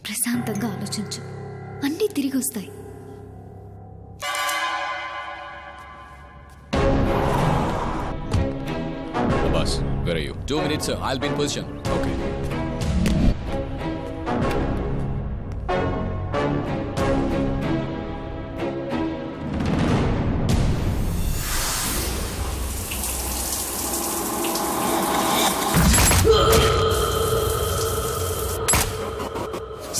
ప్రశాంతంగా ఆలోచించు, అన్నీ తిరిగి వస్తాయి. Boss, where are you? 2 minutes, sir. I'll be in position. Okay.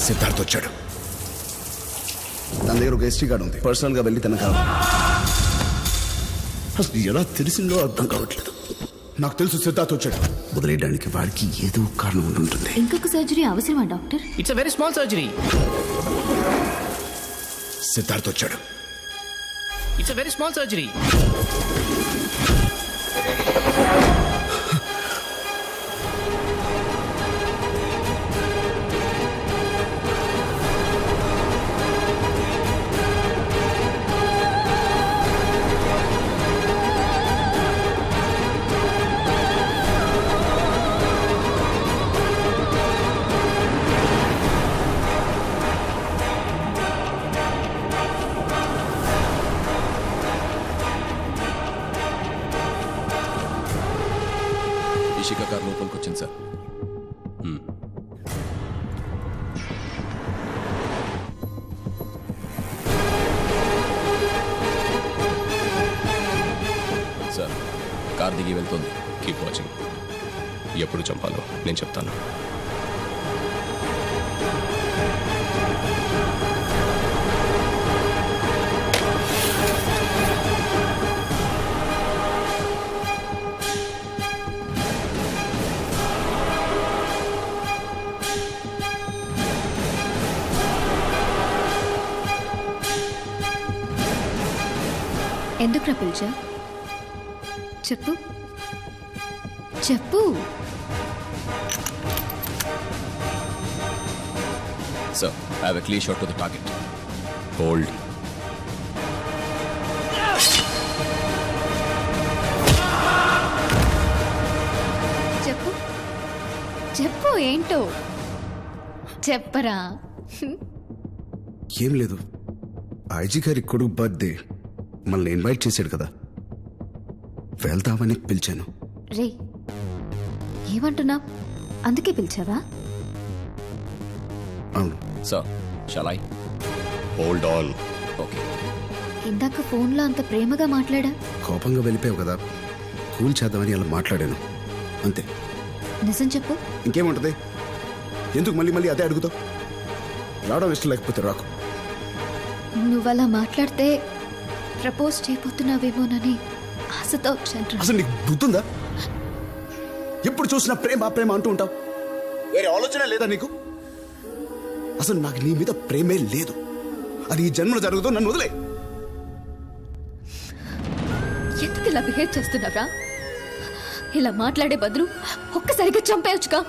Siddharth వచ్చాడు. తన దగ్గర ఒక ఎస్టీ కార్డు ఉంది. పర్సనల్ గా వెళ్ళి తన కావాలి. అసలు ఎలా తెలిసిందో అర్థం కావట్లేదు. నాకు తెలుసు సిద్ధార్థ్ వచ్చాడు. వదిలేయడానికి వాడికి ఏదో కారణం ఉంటుంది. ఇంకొక సర్జరీ అవసరమా doctor? It's a very small surgery. Siddharth వచ్చాడు. It's a very small surgery. Ishika car లోపలికి వచ్చింది సార్. సార్, కార్ దిగి వెళ్తుంది. Keep watching. ఎప్పుడు చంపాలో నేను చెప్తాను. ఎందుకు పిలిచా? చెప్పు చెప్పు. Sir, I have a clear shot to the target. Hold. చెప్పు చెప్పు, ఏంటో చెప్పరా. ఏం లేదు, ఐజీ గారి కొడుకు బర్త్డే మనల్ని ఇన్వైట్ చేశాడు కదా, వెళ్తామని పిలిచాను. రే, ఏమంటున్నా? అందుకే పిలిచావా? అవును. Sir, shawl I? Hold on. Okay. ఇందాక ఫోన్లో అంత ప్రేమగా మాట్లాడా. కోపంగా వెళ్ళిపోయావు కదా, కూల్ చేద్దామని అలా మాట్లాడాను అంతే. నిజం చెప్పు. ఇంకేముంటది? ఎందుకు మళ్ళీ మళ్ళీ అదే అడుగుతావు? రావడం ఇష్టం లేకపోతే రాకు. నువ్వలా మాట్లాడితే ప్రపోజ్ చేయబోతున్నావేమోనని ఆశతో వచ్చాను. అసలు నీకు బుద్ధుందా? ఎప్పుడు చూసినా ప్రేమ ప్రేమ అంటూ ఉంటావు. వేరే ఆలోచన లేదా నీకు? అసలు నాకు నీ మీద ప్రేమే లేదు. అది ఈ జన్మలో జరుగుతూ నన్ను వదిలే. ఎందుకు ఇలా బిహేవ్ చేస్తున్నారా? ఇలా మాట్లాడే బదులు ఒక్కసారిగా చంపేయచ్చుగా.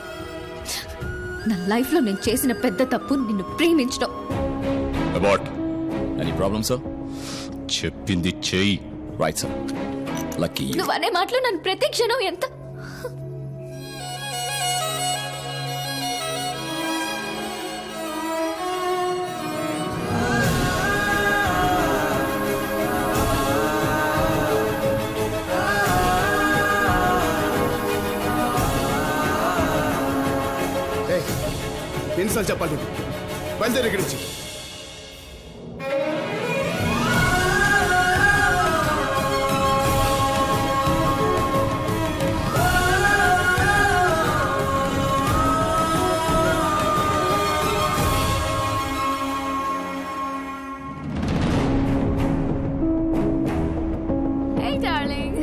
నా లైఫ్లో నేను చేసిన పెద్ద తప్పు నిన్ను ప్రేమించడం. About any problem sir? చెప్పింది చెయ్యి. Right sir. లక్కీ. నువ్వు అనే మాటలు నన్ను ప్రతి క్షణం ఎంత ఎన్నిసార్లు చెప్పాలి? బయలుదేరి ఇక్కడి నుంచి. Hey darling.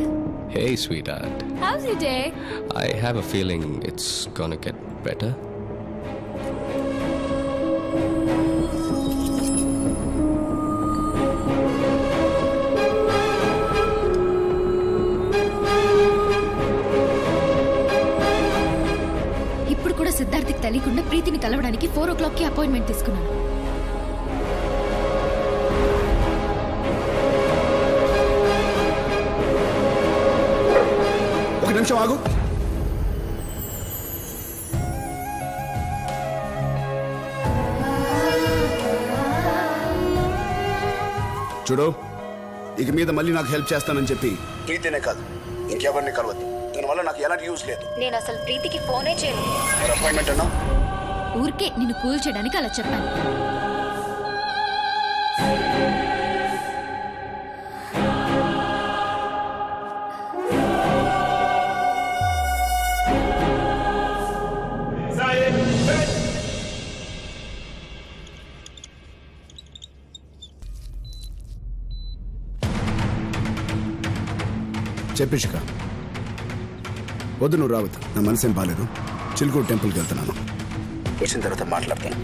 Hey sweetheart. How's your day? I have a feeling it's gonna get better. ఇప్పుడు కూడా సిద్ధార్థికి తెలియకుండా ప్రీతిని కలవడానికి 4 o'clockకి అపాయింట్మెంట్ తీసుకున్నాను. ఒక నిమిషం ఆగు. చూడు, ఇక మీద మళ్ళీ నాకు హెల్ప్ చేస్తానని చెప్పి ప్రీతినే కాదు ఇంకెవరిని కలవద్దు. దీనివల్ల నాకు ఎలాంటి యూజ్ లేదు. నేను అసలు ప్రీతికి ఫోనే చేయను. అపాయింట్మెంట్ అన్నా ఊరికే నిన్ను కూల్ చేయడానికి అలా చెప్పాను. చెప్పిషిక వద్దు, నువ్వు రావద్దు. నా మనసేం బాగాలేదు. చిలుకూరు టెంపుల్కి వెళ్తున్నాను. వచ్చిన తర్వాత మాట్లాడతాను.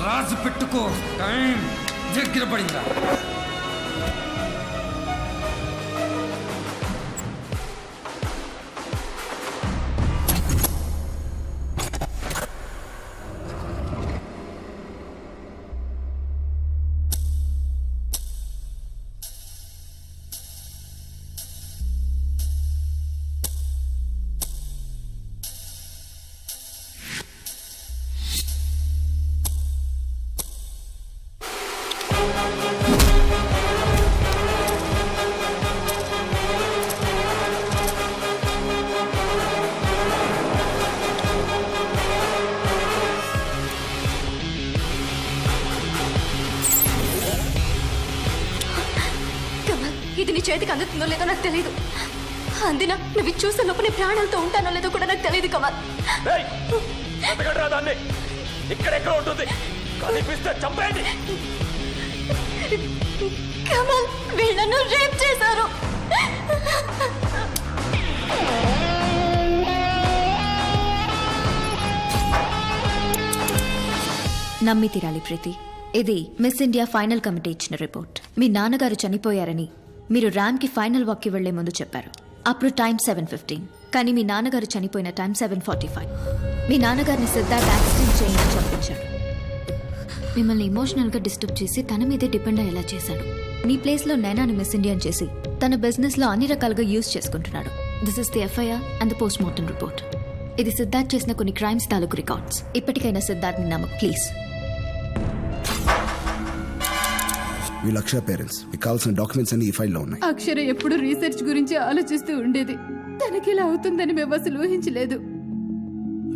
రాజు పెట్టుకో, టైం దగ్గర పడిందా? ఇది నీ చేతికి అందుతుందో లేదో నాకు తెలియదు. అందినా నువ్వు చూసే లోపు నీ ప్రాణాలతో ఉంటానో లేదో కూడా నాకు తెలియదు కమల్. దాన్ని ఇక్కడెక్కడ ఉంటుంది, కనిపిస్తే చంపేయండి. కమల్, వీళ్ళను రేప్ చేశారు. నమ్మి తీరాలి ప్రీతి. ఇది మిస్ ఇండియా ఫైనల్ కమిటీ ఇచ్చిన రిపోర్ట్. మీ నాన్నగారు చనిపోయారని మీరు ర్యామ్కి ఫైనల్ వాక్కి వెళ్లే ముందు చెప్పారు. అప్పుడు టైం 7:15, కానీ మీ నాన్నగారు చనిపోయిన టైం 7:45. మీ నాన్నగారిని సిద్ధార్థ్ యాక్సిడెంట్ చేయించి చంపించాడు. మిమ్మల్ని ఎమోషనల్గా డిస్టర్బ్ చేసి తన మీదే డిపెండ్ అయ్యేలా చేశాడు. మీ ప్లేస్లో నైనాని మిస్ ఇండియన్ చేసి తన బిజినెస్లో అన్ని రకాలుగా యూజ్ చేసుకుంటున్నాడు. This is the FIR and the post mortem report. ఇది సిద్ధార్థ్ చేసిన కొన్ని క్రైమ్స్ తాలూకు రికార్డ్స్. ఇప్పటికైనా సిద్ధార్థ్ని నమ్మకు ప్లీజ్. వీళ్ళ అక్షర పేరెంట్స్, మీకు కావాల్సిన డాక్యుమెంట్స్ అన్ని ఈ ఫైల్లో ఉన్నాయి. అక్షర ఎప్పుడు రీసెర్చ్ గురించి ఆలోచిస్తూ ఉండేది. తనకిలా అవుతుందని మేము అసలు ఊహించలేదు.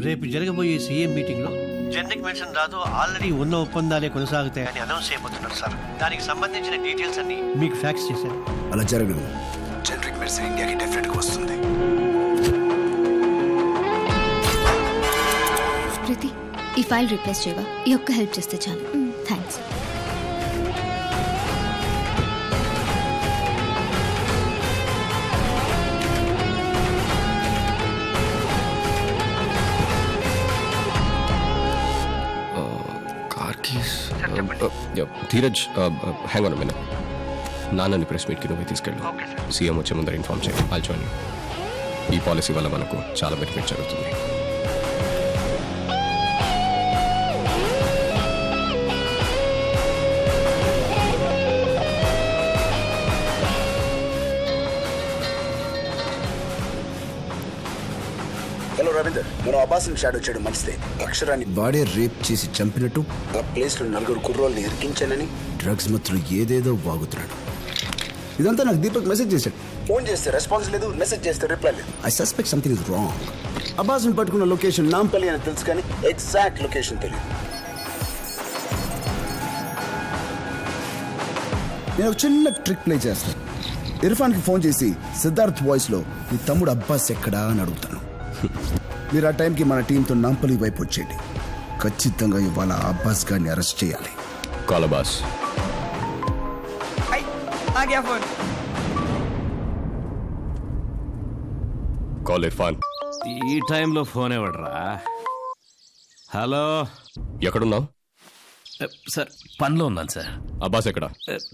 రేపు జరగబోయే సీఎం మీటింగ్ లో జనరిక్ మెడిసిన్ రాదు, ఆల్రెడీ ఉన్న ఒప్పందాలే కొనసాగుతాయని అనౌన్స్ చేయబోతున్నారు సార్. దానికి సంబంధించిన డీటెయిల్స్ అన్ని మీకు ఫ్యాక్స్ చేశారు. అలా జరగదు. జనరిక్ మెడిసిన్ ఇండియాకి డెఫినెట్గా వస్తుంది. ప్రీతి, ఈ ఫైల్ రీప్లేస్ చేయవా? ఈ ఒక్క హెల్ప్ చేస్తే చాలు. Thanks. Dheeraj, hang on minute. నాన్నని ప్రెస్ మీట్కి నువ్వే తీసుకెళ్ళు. సీఎం వచ్చే ముందర ఇన్ఫార్మ్ చేయి. I'll join you. ఈ పాలసీ వల్ల మనకు చాలా బెనిఫిట్ జరుగుతుంది. హలో రవీందర్, మనం అబ్బాస్ని షాడో చేయడం మంచిదే. అక్షరాన్ని బాడీ రేప్ చేసి చంపినట్టు ఆ ప్లేస్లో 4 కుర్రోల్ని ఇరికించానని డ్రగ్స్ మాత్రం ఏదేదో బాగుతున్నాడు. ఇదంతా నాకు దీపక్ మెసేజ్ చేశాడు. ఫోన్ చేస్తే రెస్పాన్స్ లేదు, మెసేజ్ చేస్తే రిప్లై లేదు. I suspect something is wrong. అబ్బాస్ని పట్టుకున్న లొకేషన్ నాంపల్లి అని తెలుసు కానీ ఎగ్జాక్ట్ లొకేషన్ తెలియదు. నేను ఒక చిన్న ట్రిక్ ప్లే చేస్తాను. ఇర్ఫాన్కి ఫోన్ చేసి సిద్ధార్థ్ వాయిస్లో నీ తమ్ముడు అబ్బాస్ ఎక్కడా అని అడుగుతాను. మీరు ఆ టైంకి మన టీంతో నాంపల్లి వైపు వచ్చేయండి. ఖచ్చితంగా ఇవాళ అబ్బాస్ గారిని అరెస్ట్ చేయాలి. Call boss. కాల్ ఇర్ఫాన్. ఈ టైంలో ఫోన్ ఇవ్వడరా? హలో, ఎక్కడున్నావు? సార్ పనిలో ఉన్నాను సార్. అబ్బాస్ ఎక్కడ?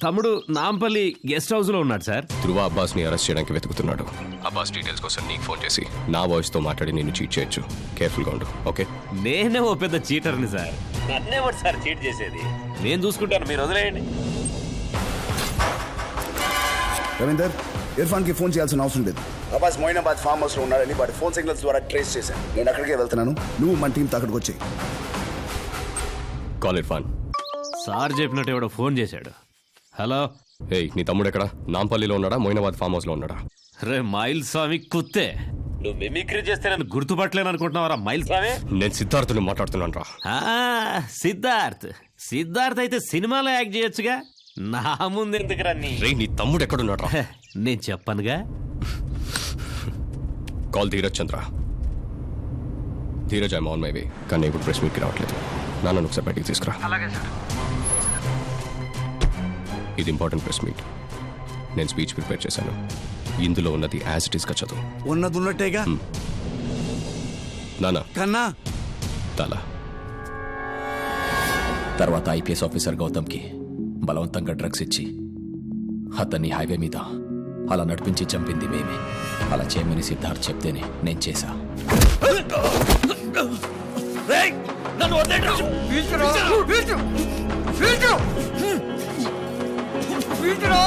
తమ్ముడు నాంపల్లి గెస్ట్ హౌస్ లో ఉన్నాడు సార్. ధృవ అబ్బాస్ ని అరెస్ట్ చేయడానికి వెతుకుతున్నాడు. అబ్బాస్ డీటెయిల్స్ కోసం నీకు ఫోన్ చేసి నా వాయిస్ తో మాట్లాడి నిన్ను చీట్ చేయొచ్చు. కేర్ఫుల్ గా ఉండు. ఓకే? నేనే ఓ పెద్ద చీటర్ని సార్. నన్నేవాడు సార్ చీట్ చేసేది. నేను చూసుకుంటాను, మీరు వదిలేయండి. రవీందర్, ఇర్ఫాన్కి ఫోన్ చేయాల్సిన అవసరం లేదు. అబ్బాస్ మొయినాబాద్ ఫామ్ హౌస్ లో ఉన్నాడని వాడి ఫోన్ సిగ్నల్స్ ద్వారా ట్రేస్ చేశాను. నేను అక్కడికే వెళ్తున్నాను. నువ్వు మన టీంతో అక్కడికి వచ్చాయి. కాల్ ఇర్ఫాన్. సార్ చెప్పినట్టు ఎవడో ఫోన్ చేశాడు. హలో. ఏయ్, నీ తమ్ముడు ఎక్కడ? నాంపల్లిలో ఉన్నాడా, మొయినాబాద్ ఫామ్ హౌస్ లో ఉన్నాడా? రే మైల్ స్వామి కుత్తే, నువ్వు మిమిక్రీ చేస్తే నన్ను గుర్తుపట్టలేను అనుకుంటున్నావరా మైల్ స్వామి? నేను సిద్ధార్థుని మాట్లాడుతున్నాను రా. సిద్ధార్థ్ అయితే సినిమాలో యాక్ట్ చేయొచ్చుగా, నా ముందు ఎందుకు రన్ని? రే, నీ తమ్ముడు ఎక్కడున్నాడు రా? నేను చెప్పనుగా. Call Dheeraj Chandra. Dheeraj, I'm on my way. కానీ ఇప్పుడు ప్రెస్ మీట్కి రావట్లేదు. నాన్న ఒకసారి బయటికి తీసుకురా. ఇది ఇంపార్టెంట్ ప్రెస్ మీట్. నేను స్పీచ్ ప్రిపేర్ చేశాను. ఇందులో ఉన్నది యాజ్ ఇట్ ఈస్ గా చదువు. ఉన్నది ఉన్నట్టేగా నానా కన్నా. తల తర్వాత ఐపీఎస్ ఆఫీసర్ గౌతమ్కి బలవంతంగా డ్రగ్స్ ఇచ్చి అతన్ని హైవే మీద అలా నడిపించి చంపింది మేమే. అలా చేయమని సిద్ధార్థ్ చెప్తేనే నేను చేశా. వీటిలో